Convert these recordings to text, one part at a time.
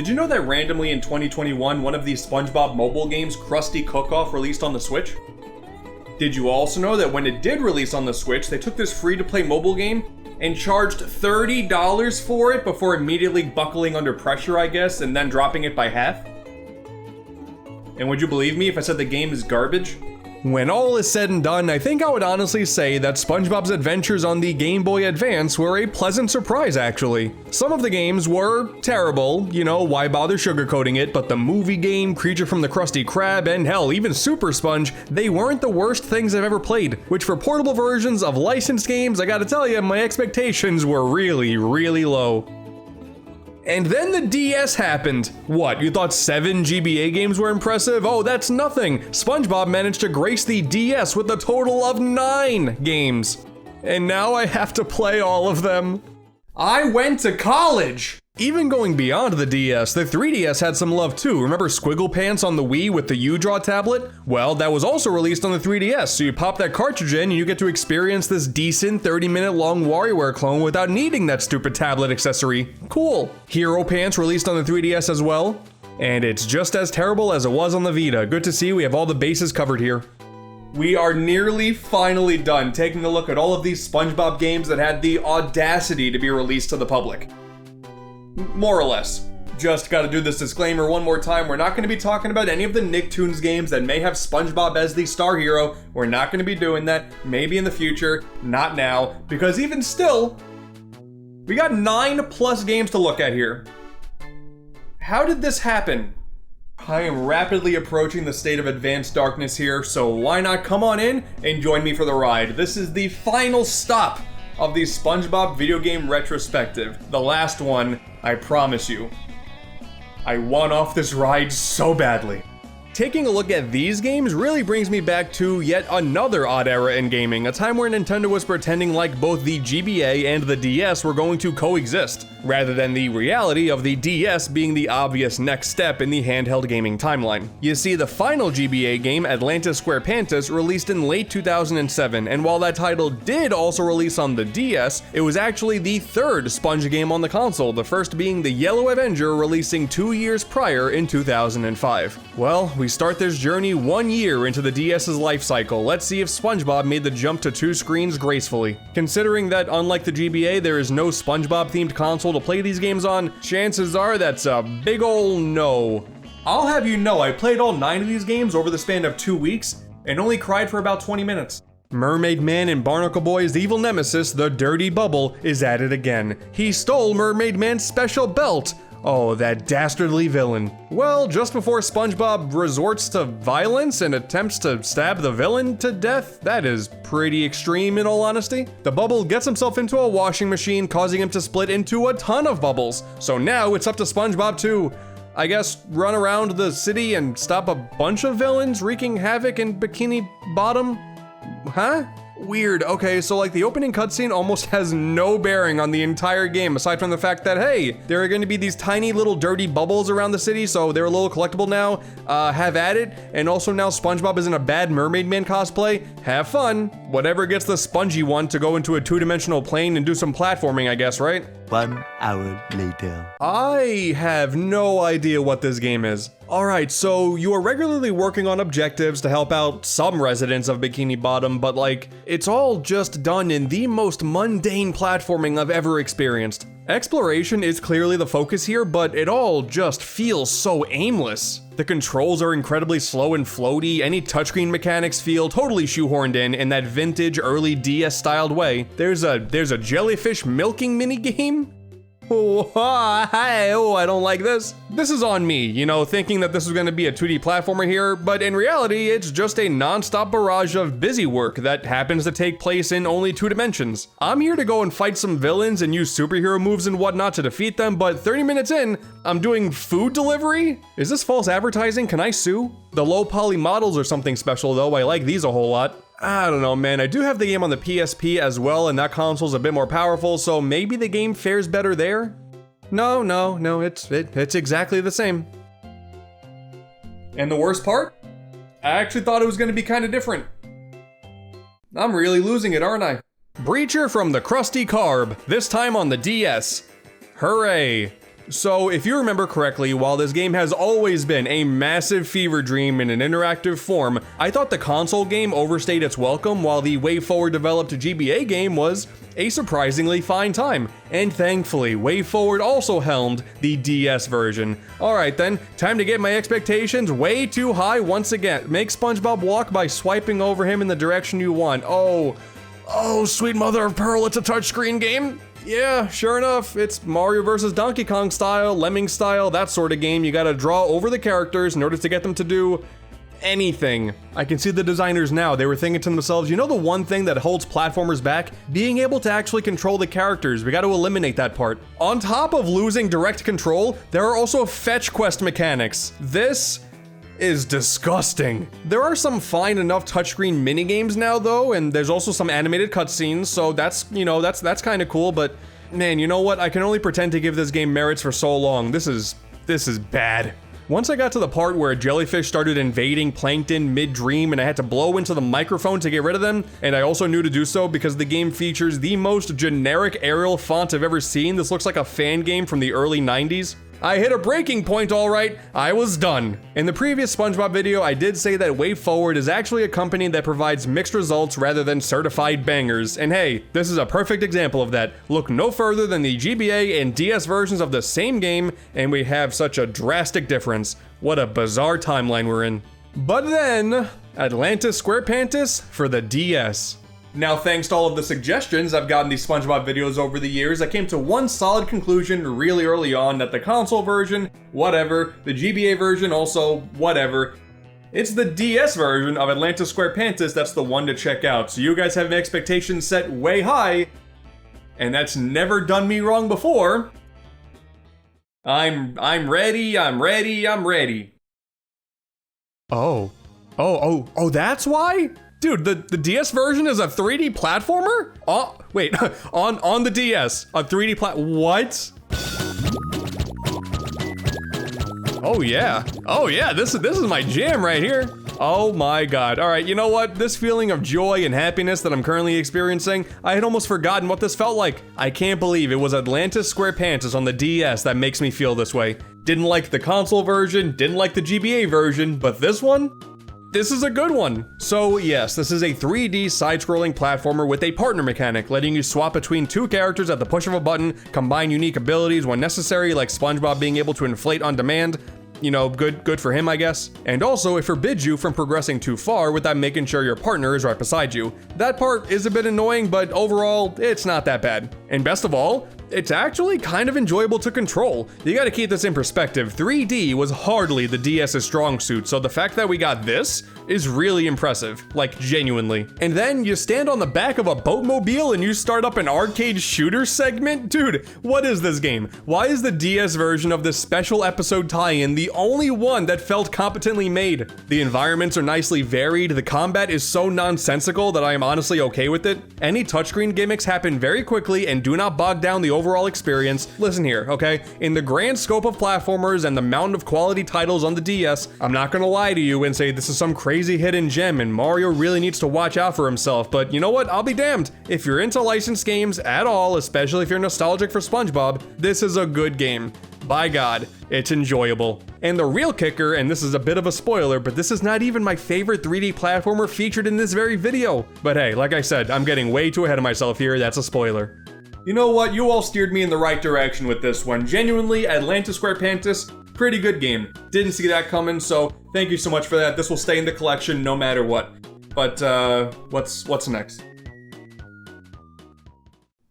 Did you know that randomly in 2021, one of these SpongeBob mobile games, Krusty Cook-Off, released on the Switch? Did you also know that when it did release on the Switch, they took this free-to-play mobile game and charged $30 for it before immediately buckling under pressure, I guess, and then dropping it by half? And would you believe me if I said the game is garbage? When all is said and done, I think I would honestly say that SpongeBob's adventures on the Game Boy Advance were a pleasant surprise, actually. Some of the games were terrible, you know, why bother sugarcoating it, but the movie game, Creature from the Krusty Krab, and hell, even Super Sponge, they weren't the worst things I've ever played, which for portable versions of licensed games, I gotta tell you, my expectations were really, really low. And then the DS happened. What, you thought 7 GBA games were impressive? Oh, that's nothing. SpongeBob managed to grace the DS with a total of 9 games. And now I have to play all of them. I went to college! Even going beyond the DS, the 3DS had some love too. Remember SquarePantis on the Wii with the U-Draw tablet? Well, that was also released on the 3DS, so you pop that cartridge in and you get to experience this decent 30-minute long WarioWare clone without needing that stupid tablet accessory. Cool. Hero Pants released on the 3DS as well, and it's just as terrible as it was on the Vita. Good to see we have all the bases covered here. We are nearly finally done taking a look at all of these SpongeBob games that had the audacity to be released to the public. More or less. Just gotta do this disclaimer one more time. We're not gonna be talking about any of the Nicktoons games that may have SpongeBob as the star hero. We're not gonna be doing that. Maybe in the future, not now. Because even still, we got 9+ games to look at here. How did this happen? I am rapidly approaching the state of advanced darkness here, so why not come on in and join me for the ride. This is the final stop of the SpongeBob video game retrospective. The last one, I promise you. I want off this ride so badly. Taking a look at these games really brings me back to yet another odd era in gaming, a time where Nintendo was pretending like both the GBA and the DS were going to coexist, rather than the reality of the DS being the obvious next step in the handheld gaming timeline. You see, the final GBA game, Atlantis SquarePantis, released in late 2007, and while that title did also release on the DS, it was actually the third Sponge game on the console, the first being the Yellow Avenger, releasing 2 years prior in 2005. Well, we start this journey 1 year into the DS's life cycle. Let's see if SpongeBob made the jump to 2 screens gracefully. Considering that unlike the GBA, there is no SpongeBob themed console to play these games on, chances are that's a big ol' no. I'll have you know I played all 9 of these games over the span of 2 weeks and only cried for about 20 minutes. Mermaid Man and Barnacle Boy's evil nemesis, the Dirty Bubble, is at it again. He stole Mermaid Man's special belt. Oh, that dastardly villain. Well, just before SpongeBob resorts to violence and attempts to stab the villain to death, that is pretty extreme in all honesty. The bubble gets himself into a washing machine, causing him to split into a ton of bubbles. So now it's up to SpongeBob to, I guess, run around the city and stop a bunch of villains wreaking havoc in Bikini Bottom? Huh? Weird. Okay, so like the opening cutscene almost has no bearing on the entire game, aside from the fact that, hey, there are going to be these tiny little dirty bubbles around the city, so they're a little collectible now. Have at it. And also now SpongeBob is in a bad Mermaid Man cosplay. Have fun. Whatever gets the spongy one to go into a 2-dimensional plane and do some platforming, I guess, right? 1 hour later. I have no idea what this game is. Alright, so you are regularly working on objectives to help out some residents of Bikini Bottom, but like, it's all just done in the most mundane platforming I've ever experienced. Exploration is clearly the focus here, but it all just feels so aimless. The controls are incredibly slow and floaty, any touchscreen mechanics feel totally shoehorned in that vintage early DS styled way. There's a jellyfish milking minigame? Oh, I don't like this. This is on me, you know, thinking that this was going to be a 2D platformer here, but in reality, it's just a non-stop barrage of busy work that happens to take place in only 2 dimensions. I'm here to go and fight some villains and use superhero moves and whatnot to defeat them, but 30 minutes in, I'm doing food delivery? Is this false advertising? Can I sue? The low poly models are something special though, I like these a whole lot. I don't know, man. I do have the game on the PSP as well, and that console's a bit more powerful, so maybe the game fares better there? No, it's exactly the same. And the worst part? I actually thought it was going to be kind of different. I'm really losing it, aren't I? Breacher from the Krusty Krab, this time on the DS. Hooray! So, if you remember correctly, while this game has always been a massive fever dream in an interactive form, I thought the console game overstayed its welcome while the WayForward developed GBA game was a surprisingly fine time. And thankfully, WayForward also helmed the DS version. Alright then, time to get my expectations way too high once again. Make SpongeBob walk by swiping over him in the direction you want. Oh, sweet mother of pearl, it's a touchscreen game? Yeah, sure enough, it's Mario vs. Donkey Kong style, Lemming style, that sort of game. You gotta draw over the characters in order to get them to do anything. I can see the designers now. They were thinking to themselves, you know the one thing that holds platformers back? Being able to actually control the characters. We gotta eliminate that part. On top of losing direct control, there are also fetch quest mechanics. This is disgusting. There are some fine enough touchscreen minigames now though, and there's also some animated cutscenes, so that's, you know, that's kind of cool, but man, you know what? I can only pretend to give this game merits for so long. This is bad. Once I got to the part where a jellyfish started invading plankton mid-dream and I had to blow into the microphone to get rid of them, and I also knew to do so because the game features the most generic Arial font I've ever seen. This looks like a fan game from the early 90s. I hit a breaking point, alright. I was done. In the previous SpongeBob video, I did say that WayForward is actually a company that provides mixed results rather than certified bangers. And hey, this is a perfect example of that. Look no further than the GBA and DS versions of the same game, and we have such a drastic difference. What a bizarre timeline we're in. But then, Atlantis SquarePantis for the DS. Now, thanks to all of the suggestions I've gotten these SpongeBob videos over the years, I came to one solid conclusion really early on that the console version, whatever, the GBA version, also, whatever. It's the DS version of Atlantis SquarePantis that's the one to check out. So you guys have expectations set way high, and that's never done me wrong before. I'm ready. Oh, that's why? Dude, the DS version is a 3D platformer? Oh, wait, on the DS, a 3D what? Oh yeah, this is my jam right here. Oh my god. All right, you know what? This feeling of joy and happiness that I'm currently experiencing, I had almost forgotten what this felt like. I can't believe it was Atlantis SquarePantis on the DS that makes me feel this way. Didn't like the console version, didn't like the GBA version, but this one? This is a good one. So yes, this is a 3D side-scrolling platformer with a partner mechanic, letting you swap between two characters at the push of a button, combine unique abilities when necessary, like SpongeBob being able to inflate on demand. You know, good for him, I guess. And also, it forbids you from progressing too far without making sure your partner is right beside you. That part is a bit annoying, but overall, it's not that bad. And best of all, it's actually kind of enjoyable to control. You gotta keep this in perspective. 3D was hardly the DS's strong suit, so the fact that we got this is really impressive, like genuinely. And then you stand on the back of a boatmobile and you start up an arcade shooter segment? Dude, what is this game? Why is the DS version of this special episode tie-in the only one that felt competently made? The environments are nicely varied, the combat is so nonsensical that I am honestly okay with it. Any touchscreen gimmicks happen very quickly and do not bog down the overall experience. Listen here, okay? In the grand scope of platformers and the mountain of quality titles on the DS, I'm not gonna lie to you and say this is some crazy hidden gem and Mario really needs to watch out for himself, but you know what? I'll be damned. If you're into licensed games at all, especially if you're nostalgic for SpongeBob, this is a good game. By God, it's enjoyable. And the real kicker, and this is a bit of a spoiler, but this is not even my favorite 3D platformer featured in this very video. But hey, like I said, I'm getting way too ahead of myself here, that's a spoiler. You know what, you all steered me in the right direction with this one. Genuinely, Atlantis SquarePantis, pretty good game. Didn't see that coming, so thank you so much for that. This will stay in the collection no matter what. But, what's next?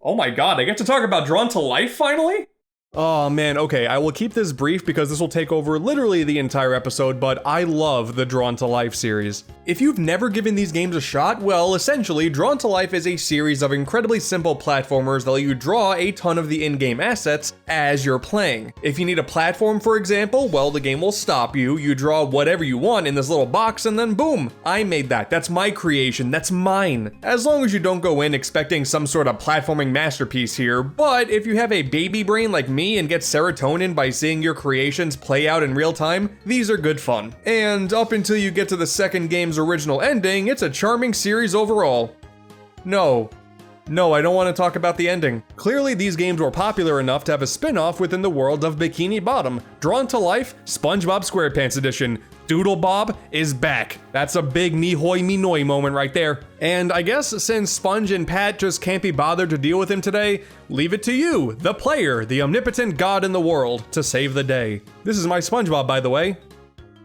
Oh my god, I get to talk about Drawn to Life finally? Oh man, okay, I will keep this brief because this will take over literally the entire episode, but I love the Drawn to Life series. If you've never given these games a shot, well, essentially, Drawn to Life is a series of incredibly simple platformers that let you draw a ton of the in-game assets as you're playing. If you need a platform, for example, well, the game will stop you, you draw whatever you want in this little box, and then boom, I made that. That's my creation, that's mine. As long as you don't go in expecting some sort of platforming masterpiece here, but if you have a baby brain like me and get serotonin by seeing your creations play out in real time, these are good fun. And up until you get to the second game's original ending, it's a charming series overall. No, No, I don't want to talk about the ending. Clearly, these games were popular enough to have a spin-off within the world of Bikini Bottom. Drawn to life, SpongeBob SquarePants edition. Doodle Bob is back. That's a big me hoy me noy moment right there. And I guess since Sponge and Pat just can't be bothered to deal with him today, leave it to you, the player, the omnipotent god in the world, to save the day. This is my SpongeBob, by the way.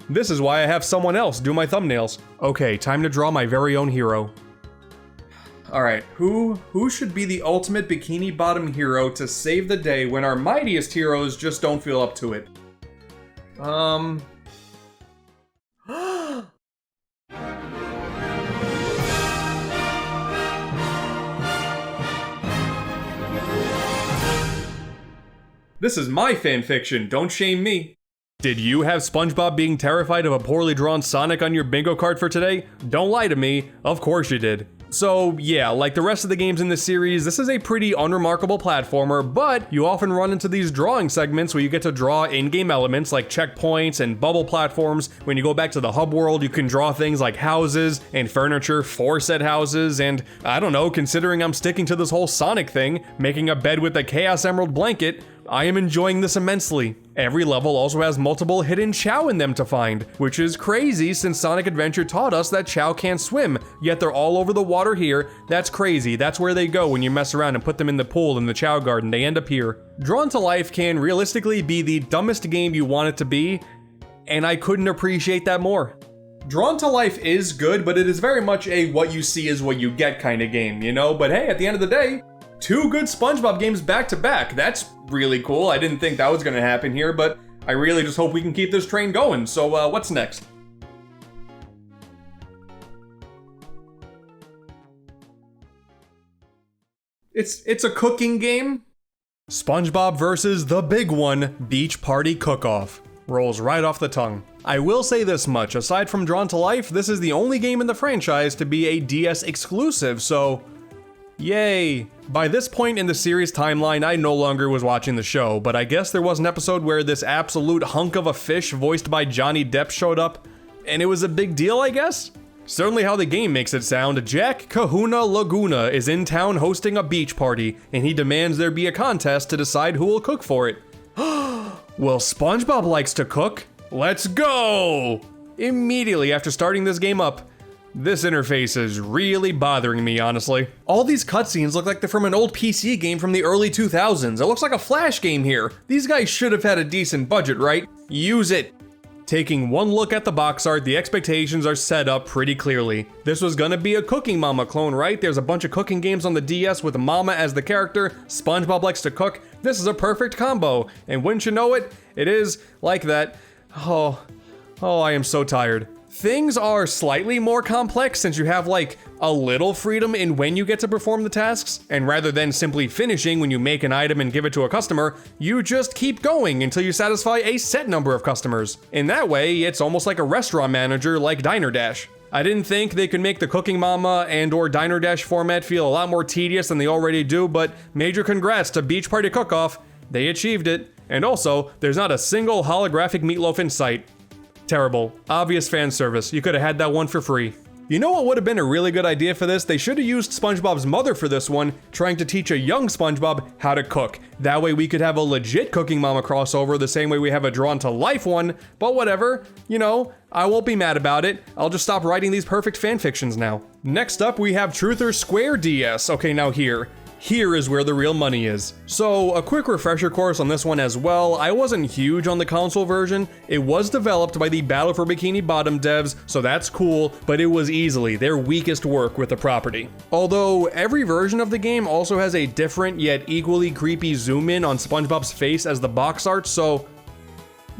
This is why I have someone else do my thumbnails. Okay, time to draw my very own hero. Alright, who should be the ultimate Bikini Bottom hero to save the day when our mightiest heroes just don't feel up to it? This is my fanfiction, don't shame me. Did you have SpongeBob being terrified of a poorly drawn Sonic on your bingo card for today? Don't lie to me, of course you did. So yeah, like the rest of the games in this series, this is a pretty unremarkable platformer, but you often run into these drawing segments where you get to draw in-game elements like checkpoints and bubble platforms. When you go back to the hub world, you can draw things like houses and furniture for said houses, and I don't know, considering I'm sticking to this whole Sonic thing, making a bed with a Chaos Emerald blanket, I am enjoying this immensely. Every level also has multiple hidden Chow in them to find, which is crazy since Sonic Adventure taught us that Chow can't swim, yet they're all over the water here. That's crazy, that's where they go when you mess around and put them in the pool in the Chow Garden, they end up here. Drawn to Life can realistically be the dumbest game you want it to be, and I couldn't appreciate that more. Drawn to Life is good, but it is very much a what you see is what you get kind of game, you know? But hey, at the end of the day, 2 good SpongeBob games back to back. That's really cool. I didn't think that was gonna happen here, but I really just hope we can keep this train going. So what's next? It's a cooking game? SpongeBob versus the big one, Beach Party Cook-Off. Rolls right off the tongue. I will say this much, aside from Drawn to Life, this is the only game in the franchise to be a DS exclusive, so yay! By this point in the series timeline, I no longer was watching the show, but I guess there was an episode where this absolute hunk of a fish voiced by Johnny Depp showed up, and it was a big deal, I guess? Certainly how the game makes it sound, Jack Kahuna Laguna is in town hosting a beach party, and he demands there be a contest to decide who will cook for it. Well, SpongeBob likes to cook. Let's go! Immediately after starting this game up, this interface is really bothering me, honestly. All these cutscenes look like they're from an old PC game from the early 2000s. It looks like a Flash game here. These guys should have had a decent budget, right? Use it. Taking one look at the box art, the expectations are set up pretty clearly. This was gonna be a Cooking Mama clone, right? There's a bunch of cooking games on the DS with Mama as the character. SpongeBob likes to cook. This is a perfect combo. And wouldn't you know it, it is like that. Oh, I am so tired. Things are slightly more complex since you have like a little freedom in when you get to perform the tasks, and rather than simply finishing when you make an item and give it to a customer, you just keep going until you satisfy a set number of customers. In that way, it's almost like a restaurant manager like Diner Dash. I didn't think they could make the Cooking Mama and or Diner Dash format feel a lot more tedious than they already do, but major congrats to Beach Party Cook-Off. They achieved it. And also, there's not a single holographic meatloaf in sight. Terrible. Obvious fan service. You could have had that one for free. You know what would have been a really good idea for this? They should have used SpongeBob's mother for this one, trying to teach a young SpongeBob how to cook. That way we could have a legit Cooking Mama crossover the same way we have a Drawn to Life one, but whatever. You know, I won't be mad about it. I'll just stop writing these perfect fanfictions now. Next up, we have Truther Square DS. Okay, now Here is where the real money is. So, a quick refresher course on this one as well. I wasn't huge on the console version. It was developed by the Battle for Bikini Bottom devs, so that's cool, but it was easily their weakest work with the property. Although, every version of the game also has a different yet equally creepy zoom in on SpongeBob's face as the box art, so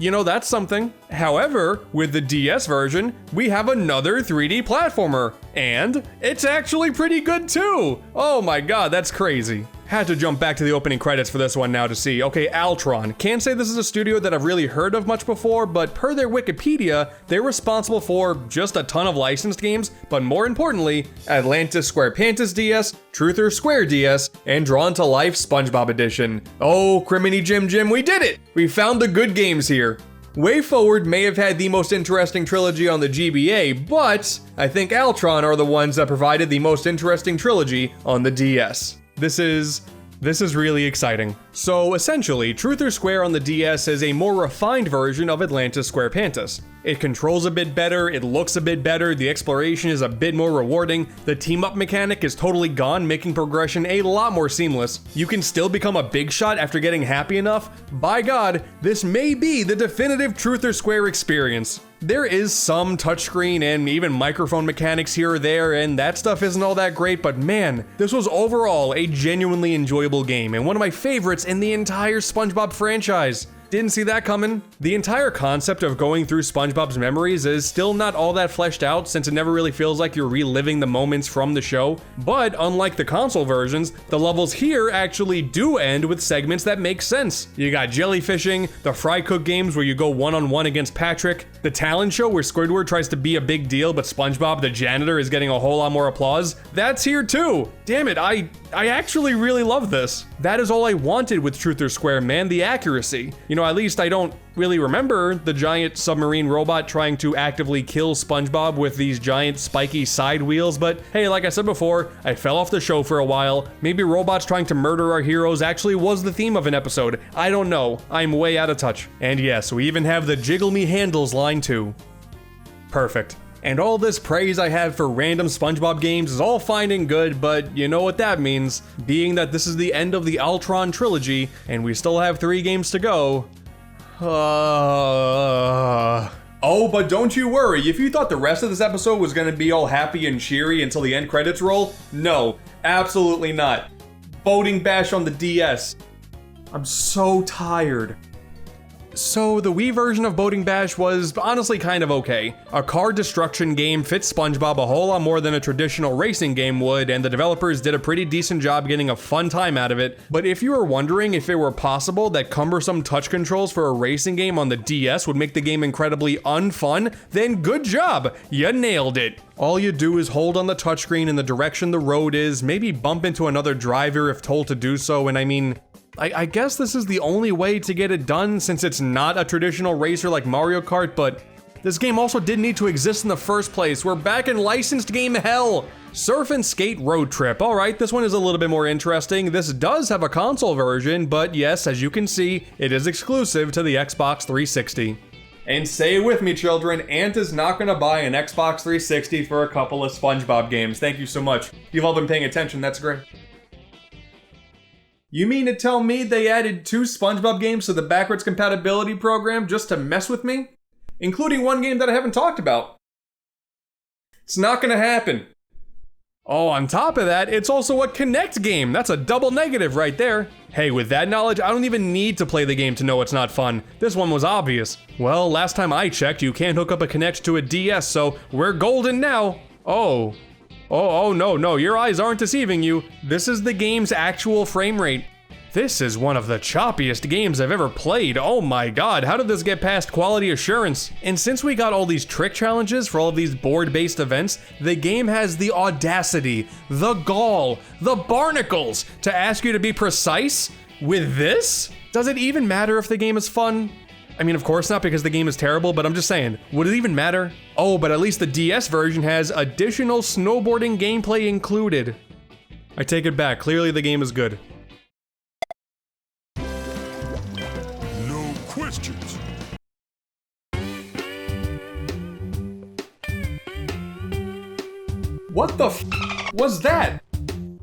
you know, that's something. However, with the DS version, we have another 3D platformer, and it's actually pretty good too. Oh my god, that's crazy. Had to jump back to the opening credits for this one now to see. Okay, Altron. Can't say this is a studio that I've really heard of much before, but per their Wikipedia, they're responsible for just a ton of licensed games, but more importantly, Atlantis SquarePantis DS, Truther Square DS, and Drawn to Life SpongeBob Edition. Oh, Criminy Jim, we did it! We found the good games here. WayForward may have had the most interesting trilogy on the GBA, but I think Altron are the ones that provided the most interesting trilogy on the DS. This is really exciting. So essentially, Truth or Square on the DS is a more refined version of Atlantis SquarePantis. It controls a bit better, it looks a bit better, the exploration is a bit more rewarding, the team-up mechanic is totally gone, making progression a lot more seamless. You can still become a big shot after getting happy enough. By God, this may be the definitive Truth or Square experience. There is some touchscreen and even microphone mechanics here or there, and that stuff isn't all that great, but man, this was overall a genuinely enjoyable game and one of my favorites in the entire SpongeBob franchise. Didn't see that coming. The entire concept of going through SpongeBob's memories is still not all that fleshed out, since it never really feels like you're reliving the moments from the show. But unlike the console versions, the levels here actually do end with segments that make sense. You got jellyfishing, the fry cook games where you go one-on-one against Patrick, the talent show where Squidward tries to be a big deal but SpongeBob the janitor is getting a whole lot more applause. That's here too. Damn it, I actually really love this. That is all I wanted with Truth or Square, man, the accuracy. You know, at least I don't really remember the giant submarine robot trying to actively kill SpongeBob with these giant spiky side wheels, but hey, like I said before, I fell off the show for a while. Maybe robots trying to murder our heroes actually was the theme of an episode. I don't know. I'm way out of touch. And yes, we even have the Jiggle Me Handles line too. Perfect. And all this praise I have for random SpongeBob games is all fine and good, but you know what that means. Being that this is the end of the Altron trilogy, and we still have 3 games to go. Oh, but don't you worry, if you thought the rest of this episode was gonna be all happy and cheery until the end credits roll, no, absolutely not. Boating Bash on the DS. I'm so tired. So the Wii version of Boating Bash was honestly kind of okay. A car destruction game fits SpongeBob a whole lot more than a traditional racing game would, and the developers did a pretty decent job getting a fun time out of it. But if you were wondering if it were possible that cumbersome touch controls for a racing game on the DS would make the game incredibly unfun, then good job, you nailed it. All you do is hold on the touchscreen in the direction the road is, maybe bump into another driver if told to do so, and I mean, I guess this is the only way to get it done since it's not a traditional racer like Mario Kart, but this game also didn't need to exist in the first place. We're back in licensed game hell. Surf and Skate Road Trip. Alright, this one is a little bit more interesting. This does have a console version, but yes, as you can see, it is exclusive to the Xbox 360. And say it with me, children, Ant is not gonna buy an Xbox 360 for a couple of SpongeBob games. Thank you so much. You've all been paying attention, that's great. You mean to tell me they added 2 SpongeBob games to the backwards compatibility program just to mess with me? Including one game that I haven't talked about. It's not gonna happen. Oh, on top of that, it's also a Kinect game. That's a double negative right there. Hey, with that knowledge, I don't even need to play the game to know it's not fun. This one was obvious. Well, last time I checked, you can't hook up a Kinect to a DS, so we're golden now. Oh, no, your eyes aren't deceiving you. This is the game's actual frame rate. This is one of the choppiest games I've ever played. Oh my god, how did this get past quality assurance? And since we got all these trick challenges for all of these board-based events, the game has the audacity, the gall, the barnacles to ask you to be precise with this? Does it even matter if the game is fun? I mean, of course not, because the game is terrible, but I'm just saying, would it even matter? Oh, but at least the DS version has additional snowboarding gameplay included. I take it back, clearly the game is good. No questions. What the f was that?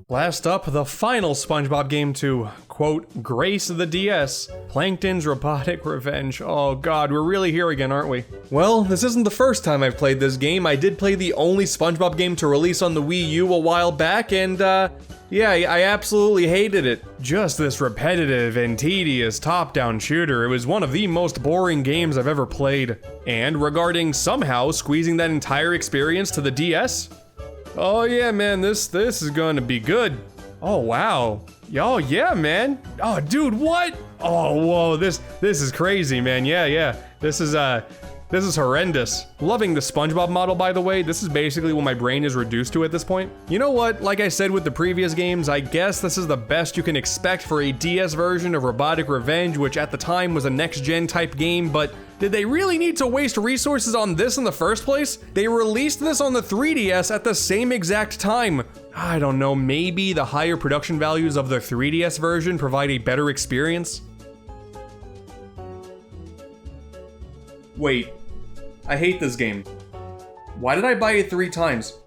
Last up, the final SpongeBob game to, quote, grace the DS, Plankton's Robotic Revenge. Oh god, we're really here again, aren't we? Well, this isn't the first time I've played this game. I did play the only SpongeBob game to release on the Wii U a while back, and yeah, I absolutely hated it. Just this repetitive and tedious top-down shooter. It was one of the most boring games I've ever played. And regarding somehow squeezing that entire experience to the DS, oh yeah, man, this is gonna be good. Oh wow. Oh yeah, man. Oh dude, what? Oh whoa, this is crazy, man. Yeah. This is This is horrendous. Loving the SpongeBob model, by the way. This is basically what my brain is reduced to at this point. You know what? Like I said with the previous games, I guess this is the best you can expect for a DS version of Robotic Revenge, which at the time was a next-gen type game, but did they really need to waste resources on this in the first place? They released this on the 3DS at the same exact time. I don't know, maybe the higher production values of the 3DS version provide a better experience? Wait, I hate this game. Why did I buy it 3 times?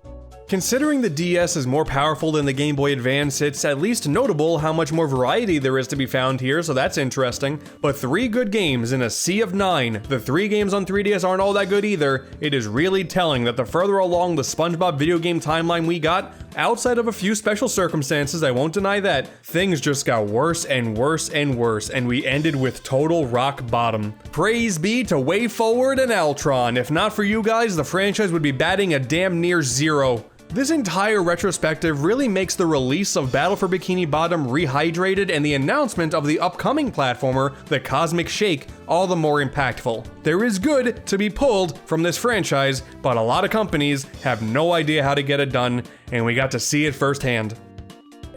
Considering the DS is more powerful than the Game Boy Advance, it's at least notable how much more variety there is to be found here, so that's interesting. But 3 good games in a sea of 9. The 3 games on 3DS aren't all that good either. It is really telling that the further along the SpongeBob video game timeline we got, outside of a few special circumstances, I won't deny that, things just got worse and worse and worse, and we ended with total rock bottom. Praise be to WayForward and Altron. If not for you guys, the franchise would be batting a damn near 0. This entire retrospective really makes the release of Battle for Bikini Bottom Rehydrated and the announcement of the upcoming platformer, the Cosmic Shake, all the more impactful. There is good to be pulled from this franchise, but a lot of companies have no idea how to get it done, and we got to see it firsthand.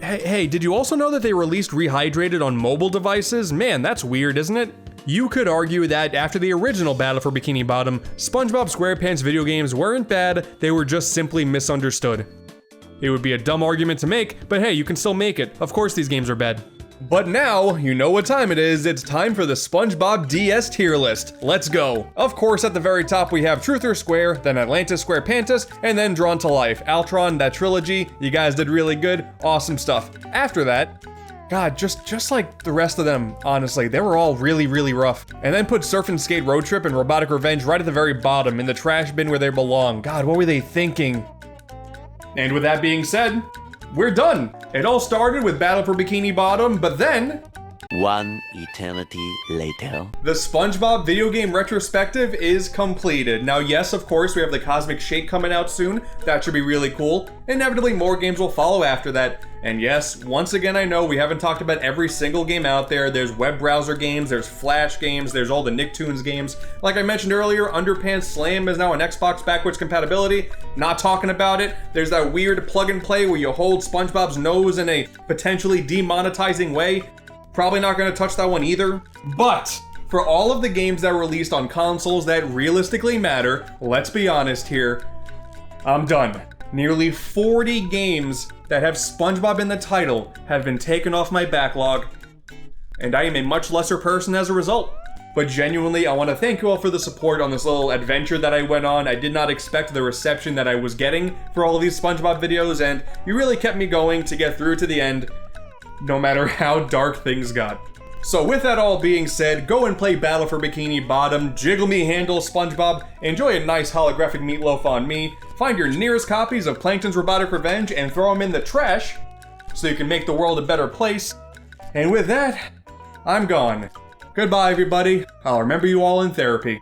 Hey, did you also know that they released Rehydrated on mobile devices? Man, that's weird, isn't it? You could argue that after the original Battle for Bikini Bottom, SpongeBob SquarePants video games weren't bad, they were just simply misunderstood. It would be a dumb argument to make, but hey, you can still make it. Of course these games are bad. But now, you know what time it is. It's time for the SpongeBob DS tier list. Let's go. Of course, at the very top we have Truth or Square, then Atlantis SquarePantis, and then Drawn to Life. Altron, that trilogy, you guys did really good. Awesome stuff. After that, God, just like the rest of them, honestly, they were all really, really rough. And then put Surf and Skate Road Trip and Robotic Revenge right at the very bottom in the trash bin where they belong. God, what were they thinking? And with that being said, we're done. It all started with Battle for Bikini Bottom, but then... One eternity later. The SpongeBob video game retrospective is completed. Now, yes, of course, we have the Cosmic Shake coming out soon. That should be really cool. Inevitably, more games will follow after that. And yes, once again, I know we haven't talked about every single game out there. There's web browser games, there's Flash games, there's all the Nicktoons games. Like I mentioned earlier, Underpants Slam is now an Xbox backwards compatibility. Not talking about it. There's that weird plug and play where you hold SpongeBob's nose in a potentially demonetizing way. Probably not going to touch that one either. But for all of the games that were released on consoles that realistically matter, let's be honest here, I'm done. Nearly 40 games that have SpongeBob in the title have been taken off my backlog, and I am a much lesser person as a result. But genuinely, I want to thank you all for the support on this little adventure that I went on. I did not expect the reception that I was getting for all of these SpongeBob videos, and you really kept me going to get through to the end, no matter how dark things got. So with that all being said, go and play Battle for Bikini Bottom, jiggle me handle SpongeBob, enjoy a nice holographic meatloaf on me, find your nearest copies of Plankton's Robotic Revenge and throw them in the trash so you can make the world a better place. And with that, I'm gone. Goodbye everybody, I'll remember you all in therapy.